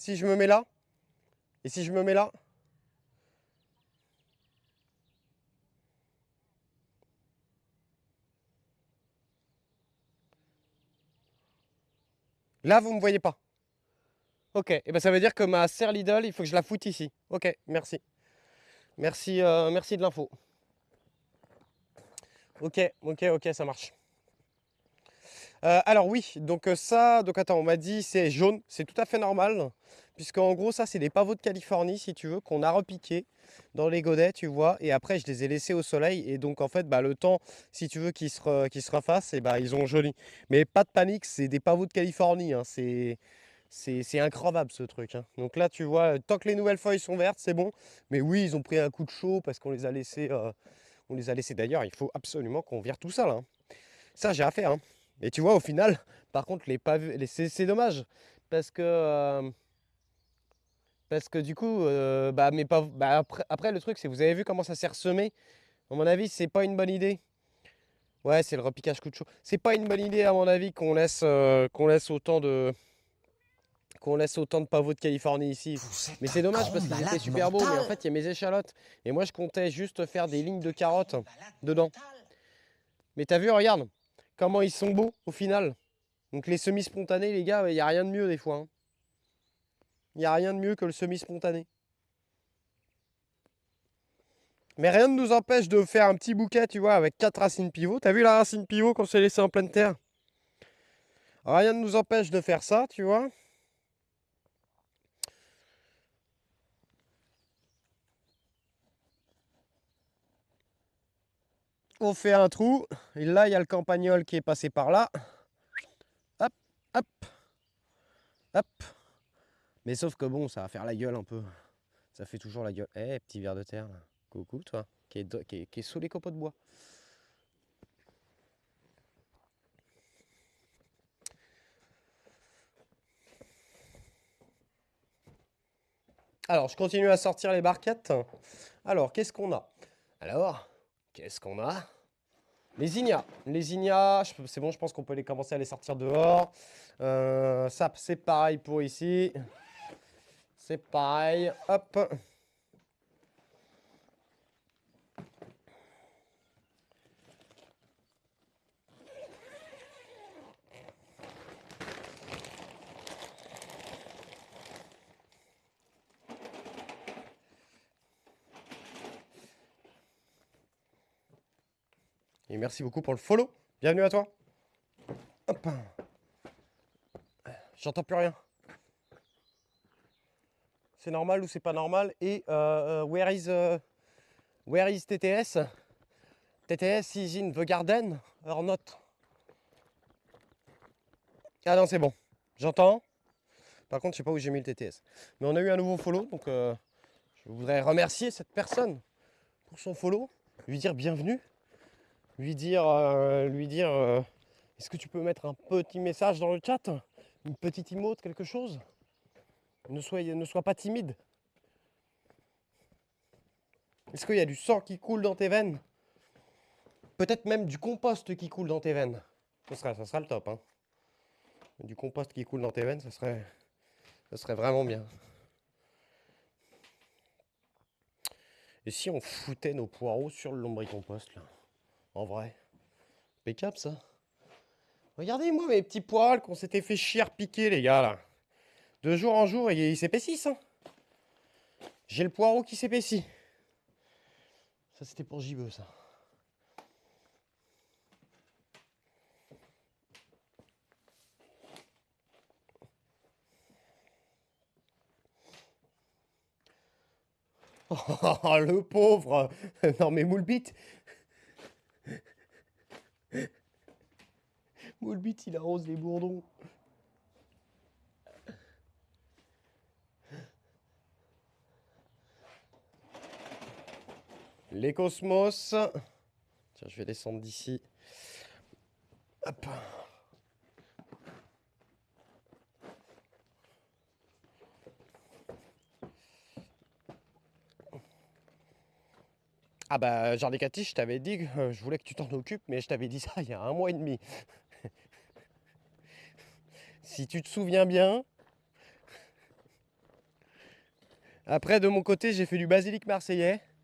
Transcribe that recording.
Si je me mets là, et si je me mets là, là, vous me voyez pas. Ok, et ben ça veut dire que ma serre Lidl, il faut que je la foute ici. Ok, merci. Merci, merci de l'info. Ok, ok, ok, ça marche. Alors oui, donc ça, donc attends, on m'a dit c'est jaune, c'est tout à fait normal, puisque en gros ça c'est des pavots de Californie si tu veux, qu'on a repiqués dans les godets, tu vois, et après je les ai laissés au soleil, et donc en fait bah, le temps, si tu veux qu'ils se refassent, et bah ils ont jauni. Mais pas de panique, c'est des pavots de Californie, hein, c'est increvable ce truc, hein. Donc là tu vois, tant que les nouvelles feuilles sont vertes, c'est bon, mais oui ils ont pris un coup de chaud parce qu'on les a laissés, d'ailleurs, il faut absolument qu'on vire tout ça là, hein. Ça, j'ai à faire, hein. Et tu vois, au final, par contre, les pavés, c'est dommage. Parce que, parce que du coup, bah, bah, après, le truc, c'est vous avez vu comment ça s'est ressemé. À mon avis, c'est pas une bonne idée. Ouais, c'est le repiquage coup de chaud. C'est pas une bonne idée, à mon avis, qu'on laisse autant de pavots de Californie ici. Vous Mais êtes c'est un dommage grand parce qu'ils étaient malade super beaux. Mais en mental. fait, il y a mes échalotes. Et moi, je comptais juste faire des lignes de Un grand carottes malade dedans. mental. Mais t'as vu, regarde, comment ils sont beaux au final. Donc les semi-spontanés, les gars, il n'y a rien de mieux des fois, hein. Il n'y a rien de mieux que le semi-spontané. Mais rien ne nous empêche de faire un petit bouquet, tu vois, avec 4 racines pivots. T'as vu la racine pivot qu'on s'est laissé en pleine terre? Rien ne nous empêche de faire ça, tu vois. On fait un trou. Et là, il y a le campagnol qui est passé par là. Hop, hop, hop. Mais sauf que bon, ça va faire la gueule un peu. Ça fait toujours la gueule. Eh, petit ver de terre, là. Coucou, toi, qui est sous les copeaux de bois. Alors, je continue à sortir les barquettes. Alors, qu'est-ce qu'on a? Alors, qu'est-ce qu'on a? Les ignas. Les ignas, c'est bon, je pense qu'on peut les commencer à les sortir dehors. Ça, c'est pareil pour ici. C'est pareil. Hop. Et merci beaucoup pour le follow. Bienvenue à toi. Hop. J'entends plus rien. C'est normal ou c'est pas normal? Et where is TTS? TTS is in the garden or not? Ah non, c'est bon. J'entends. Par contre, je sais pas où j'ai mis le TTS. Mais on a eu un nouveau follow, donc je voudrais remercier cette personne pour son follow, lui dire bienvenue, lui dire, est-ce que tu peux mettre un petit message dans le chat, une petite emote, quelque chose? Ne sois pas timide. Est-ce qu'il y a du sang qui coule dans tes veines? Peut-être même du compost qui coule dans tes veines. Ça sera le top, hein. Du compost qui coule dans tes veines, ça serait vraiment bien. Et si on foutait nos poireaux sur le lombricompost, là? En vrai. Impeccable, ça. Regardez-moi mes petits poils qu'on s'était fait chier piquer, les gars, là. De jour en jour, ils s'épaississent, hein. J'ai le poireau qui s'épaissit. Ça, c'était pour Gibeux, ça. Oh, le pauvre. Non, mais Moulbit. Moulbit, il arrose les bourdons. Les cosmos. Tiens, je vais descendre d'ici. Hop. Ah bah, Jardin Cathy, je t'avais dit que je voulais que tu t'en occupes, mais je t'avais dit ça il y a 1 mois et demi. Si tu te souviens bien. Après, de mon côté, j'ai fait du basilic marseillais.